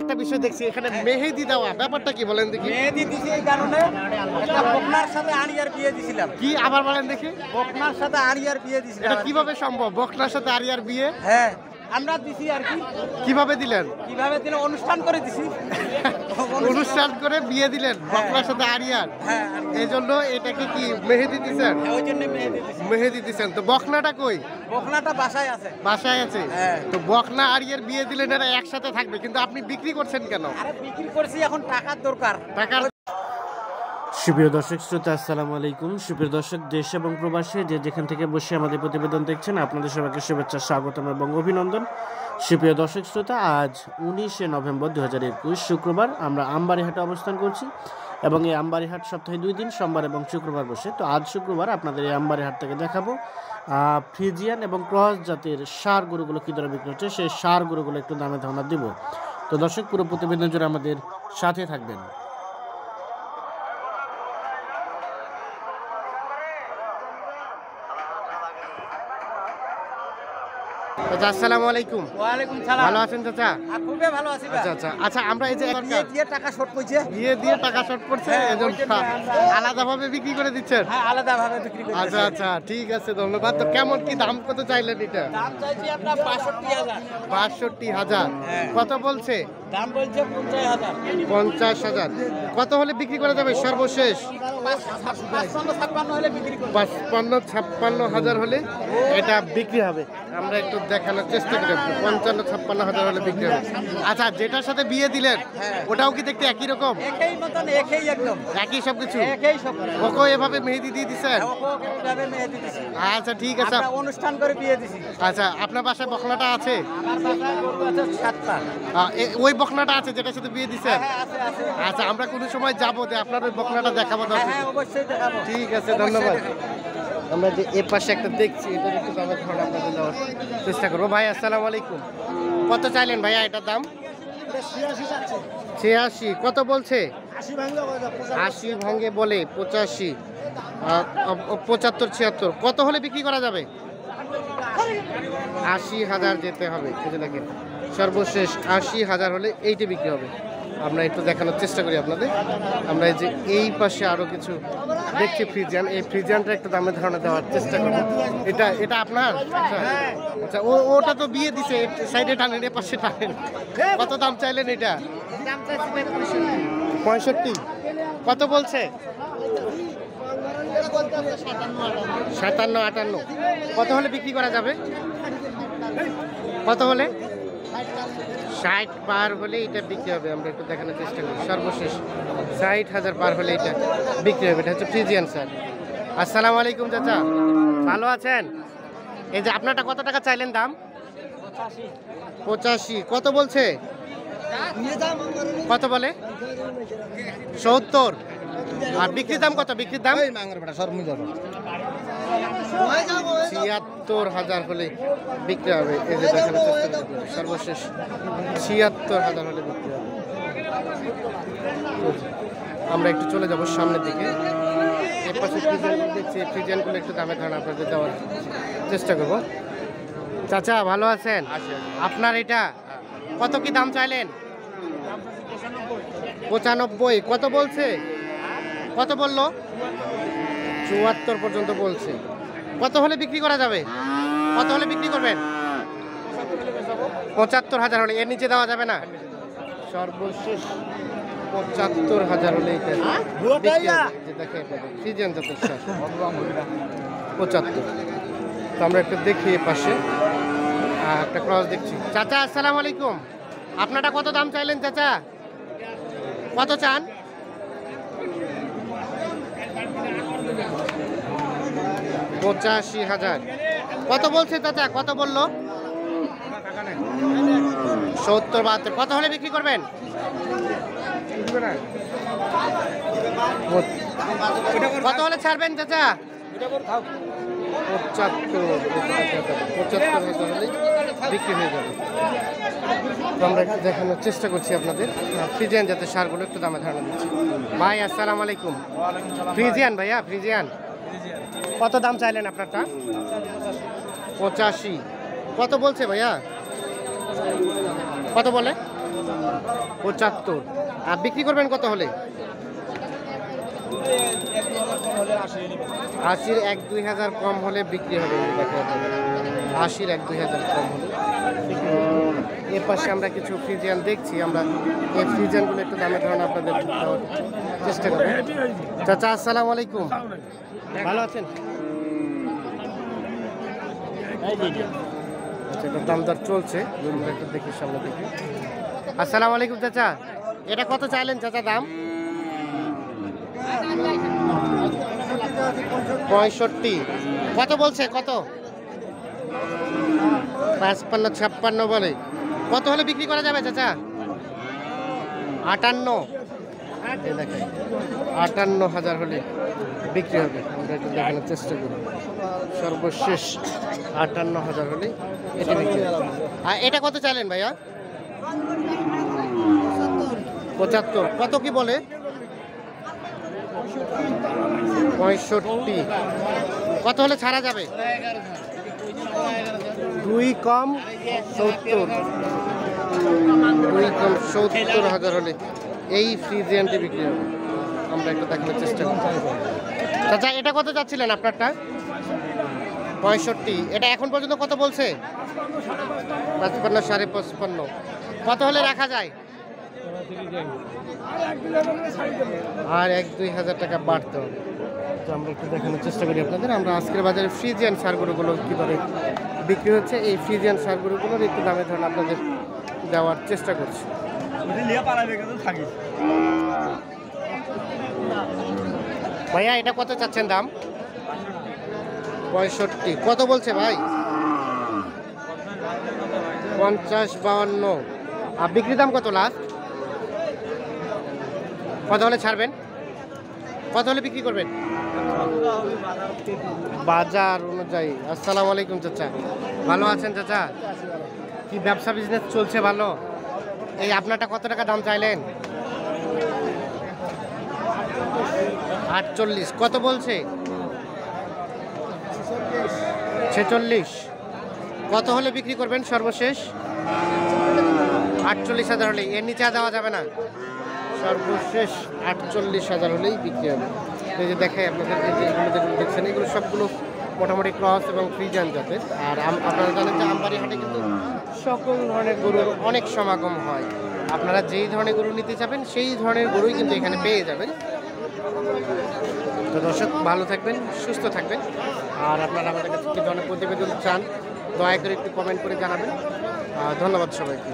একটা বিষয় দেখছি এখানে মেহেদি দেওয়া, ব্যাপারটা কি বলেন দেখি? মেহেদি দিছি এই কারণে একটা বকনার সাথে আরিয়ার বিয়ে দিছিলাম। কি আবার বলেন দেখি? বকনার সাথে আরিয়ার বিয়ে দিছিলাম। এটা কিভাবে সম্ভব, বকনার সাথে আরিয়ার বিয়ে? হ্যাঁ আমরা দিছি আর কি। কিভাবে দিলেন? কিভাবে দিলে অনুষ্ঠান করে দিছি। অনুষ্ঠান করে বিয়ে দিলেন বকনার সাথে আরিয়ার। হ্যাঁ এই জন্য এটাকে কি মেহেদি দিছেন? ওই জন্য মেহেদি দিছি। মেহেদি দিছেন। তো বকনাটা কই? বকনাটা বাসায় আছে। বাসায় আছে। হ্যাঁ। তো বকনা আরিয়ার বিয়ে দিলেন, এরা একসাথে থাকবে, কিন্তু আপনি বিক্রি করছেন কেন? আরে বিক্রি করছি, এখন টাকার দরকার। টাকার। সুপ্রিয় দর্শক শ্রোতা, আসসালামু আলাইকুম। সুপ্রিয় দর্শক, দেশ এবং প্রবাসে যে যেখান থেকে বসে আমাদের প্রতিবেদন দেখছেন, আপনাদের সবাইকে শুভেচ্ছা, স্বাগতম এবং অভিনন্দন। সুপ্রিয় দর্শক শ্রোতা, আজ 19শে নভেম্বর 2021 শুক্রবার আমরা আমবাড়িহাটে অবস্থান করছি এবং এই আমবাড়িহাট সপ্তাহে 2 দিন, সোমবার এবং শুক্রবার বসে। তো আজ শুক্রবার আপনাদের এই আমবাড়িহাট থেকে দেখাবো ফ্রিজিয়ান এবং ক্রস জাতের ষাঁড় গরুগুলো কী দরে বিক্রি হচ্ছে, সেই ষাঁড় গরুগুলো একটু দামে ধারণা দিব। তো দর্শক, পুরো প্রতিবেদন জুড়ে আমাদের সাথে থাকবেন। আসসালামু আলাইকুম। ওয়ালাইকুম সালাম। ভালো আছেন চাচা? খুবই ভালো আছি। আচ্ছা আচ্ছা আচ্ছা, আমরা এই যে বিয়ে দিয়ে টাকা শর্ট কইছে। বিয়ে দিয়ে টাকা শর্ট করছে, এজন্য আলাদাভাবে বিক্রি করে দিচ্ছেন? হ্যাঁ আলাদাভাবে বিক্রি করছি। আচ্ছা আচ্ছা, ঠিক আছে, ধন্যবাদ। তো কেমন কি দাম কত চাইলেন এটা? দাম চাইছি আপনার ৬২,০০০। ৬২,০০০। কত বলছে? দাম বলছে ৫০,০০০। ৫০,০০০। কত হলে বিক্রি করা যাবে সর্বশেষ? ৫৫-৫৬ হলে বিক্রি করব। ৫৫-৫৬,০০০ হলে এটা বিক্রি হবে। আমরা একটু দেখানোর চেষ্টা করি। ৫৫-৫৬,০০০ হলে বিক্রি হবে। আচ্ছা, যেটার সাথে বিয়ে দিলেন ওটাও কি দেখতে একই রকম? একই মতন, একই একদম একই সব কিছু? একই সব। ওকে এভাবে মেহেদি দিয়ে দিছেন? ওকে এভাবে মেহেদি দিছি। আচ্ছা ঠিক আছে। আমরা অনুষ্ঠান করে বিয়ে দিছি। আচ্ছা, আপনার বাসায় বকনাটা আছে? আমার বাসায় গরু আছে ৭টা। ওই বকনাটা আছে যেটার সাথে বিয়ে দিছেন? হ্যাঁ আছে আছে। আচ্ছা, আমরা কোনো সময় যাবো, যে আপনার ওই বকনাটা দেখাবো। হ্যাঁ অবশ্যই দেখাবো। ঠিক আছে, ধন্যবাদ। আমরা যে এ পাশে একটা দেখছি, এটা একটু দামের ধারণা আপনাদের দেওয়ার চেষ্টা করবো। ভাই আসসালামু আলাইকুম। কত চাইলেন ভাইয়া এটার দাম? ৮৬। কত বলছে? ৮০ ভাঙে বলে ৮৫, ৭৫, ৭৬। কত হলে বিক্রি করা যাবে? ৮০,০০০ যেতে হবে। বুঝে দেখেন, সর্বশেষ ৮০,০০০ হলে এইটা বিক্রি হবে। আমরা একটু দেখানোর চেষ্টা করি আপনাদের। আমরা এই যে এই পাশে আরো কিছু দেখছি ফ্রিজিয়ান, এই ফ্রিজিয়ানটা একটু দামের ধারণা দেওয়ার চেষ্টা করবো। এটা আপনার? আচ্ছা, ওটা তো বিয়ে দিছে, সাইডে টানেন, এ পাশে টানেন। কত দাম চাইলেন এটা? ৬৫। কত বলছে? ৫৭, ৫৮। কত হলে বিক্রি করা যাবে? কত হলে? ৬০ পার হলে এটা বিক্রি হবে। আমরা একটু দেখানোর চেষ্টা করি। সর্বশেষ ৬০,০০০ পার হলে এটা বিক্রি হবে। এটা হচ্ছে ফ্রিজিয়ান স্যার। আসসালামু আলাইকুম চাচা, ভালো আছেন? এই যে আপনারটা কত টাকা চাইলেন দাম? ৮৫। কত বলছে? কত বলে? ৭০। আর বিক্রির দাম কত? বিক্রির দাম ৭৬,০০০ হলে বিক্রি হবে। এই যে দেখানোর চেষ্টা করি, সর্বশেষ ৭৬,০০০ হলে বিক্রি হবে। আমরা একটু চলে যাব সামনের দিকে। এর পাশে ফ্রিজিয়ানগুলো দেখছি, ফ্রিজিয়ানগুলো একটু দামে ধারণা আপনাদের দেওয়ার চেষ্টা করব। চাচা ভালো আছেন? আপনার এটা কত কি দাম চাইলেন? ৯৫। কত বলছে? কত বললো? ৭৪ পর্যন্ত বলছে। কত হলে বিক্রি করা যাবে? কত হলে বিক্রি করবেন? ৭৫,০০০ হলে, এর নিচে দেওয়া যাবে না? সর্বশেষ ৭৫,০০০ হলে এটা বিক্রি হবে। যে দেখে ফ্রিজিয়ান জাতের ষাঁড় ৭৫। তো আমরা একটা দেখি এ পাশে একটা ক্রস দেখছি। চাচা আসসালামু আলাইকুম। আপনারটা কত দাম চাইলেন চাচা? কত চান? ৮৫,০০০। কত বলছে চাচা? কত বললো? ৭০, ৭২। কত হলে বিক্রি করবেন? কত হলে ছাড়বেন চাচা? ৭৫,০০০ হলেই বিক্রি হয়ে যাবে। আমরা একটু দেখানোর চেষ্টা করছি আপনাদের ফ্রিজিয়ান জাতের ষাঁড়গুলো একটু দামে ধারণা দিচ্ছি। ভাই আসসালামু আলাইকুম। ফ্রিজিয়ান ভাইয়া, ফ্রিজিয়ান কত দাম চাইলেন আপনারটা? ৮৫। কত বলছে ভাইয়া? কত বলে? 75। আর বিক্রি করবেন কত হলে? 80-র 1-2 হাজার কম হলে বিক্রি হবে। 80-র 1-2 হাজার কম হলে। এর পাশে আমরা কিছু ফ্রিজিয়ান দেখছি, আমরা এই ফ্রিজিয়ানগুলো একটু দামে ধারণা আপনাদের দেওয়ার চেষ্টা করব। চাচা আসসালামু আলাইকুম, ভালো আছেন? আচ্ছা, এটা দাম দর চলছে, আমরা একটু দেখি সামনে দেখি। আসসালামু আলাইকুম চাচা, এটা কত চাইলেন চাচা দাম? 65। কত বলছে? কত? 55-56 বলে। কত হলে বিক্রি করা যাবে চাচা? 58। 58,000 হলে বিক্রি হবে। আমরা একটু দেখানোর চেষ্টা করি। সর্বশেষ 58,000 হলে এটা বিক্রি হবে। আর এটা কত চাইলেন ভাইয়া? 75। কত কি বলে? 65। কত হলে ছাড়া যাবে? 2 কম 70। 2 কম 70,000 হলে এই ফ্রিজিয়ানটি বিক্রি হবে। আমরা একটু দেখানোর চেষ্টা করি। চাচা এটা কত চাচ্ছিলেন আপনারটা? 65। এটা এখন পর্যন্ত কত বলছে? 55, 55.5। কত হলে রাখা যায়? আর 1-2 হাজার টাকা বাড়তে হবে। তো আমরা একটু দেখানোর চেষ্টা করি আপনাদের। আমরা আজকের বাজারে ফ্রিজিয়ান সারগুলোগুলো কীভাবে বিক্রি হচ্ছে, এই ফ্রিজিয়ান সারগুলোগুলোর একটু দামে ধরুন আপনাদের দেওয়ার চেষ্টা করছি। ভাইয়া এটা কত চাচ্ছেন দাম? 65। কত বলছে ভাই? 50-52। আর বিক্রি দাম কত লাস্ট? কত হলে ছাড়বেন? কত হলে বিক্রি করবেন? বাজার অনুযায়ী। আসসালামু আলাইকুম চাচা, ভালো আছেন চাচা? কি ব্যবসা বিজনেস চলছে ভালো? এই আপনারটা কত টাকা দাম চাইলেন? 48। কত বলছে? 46। কত হলে বিক্রি করবেন সর্বশেষ? 48,000 হলে। এর নিচে দেওয়া যাবে না? সর্বশেষ 48,000 হলেই বিক্রি হবে। এই যে দেখাই আপনাদের, এই যে এগুলো দেখছেন, এগুলো সবগুলো মোটামুটি ক্রস এবং ফ্রিজিয়ান জাতের। আর আপনারা জানেন যে আমবাড়ি হাটে কিন্তু সকল ধরনের গরুর অনেক সমাগম হয়। আপনারা যেই ধরনের গরু নিতে চাবেন সেই ধরনের গরুই কিন্তু এখানে পেয়ে যাবেন। তো দর্শক ভালো থাকবেন, সুস্থ থাকবেন। আর আপনারা আমাদের কাছে কী ধরনের প্রতিবেদন চান দয়া করে একটু কমেন্ট করে জানাবেন। ধন্যবাদ সবাইকে।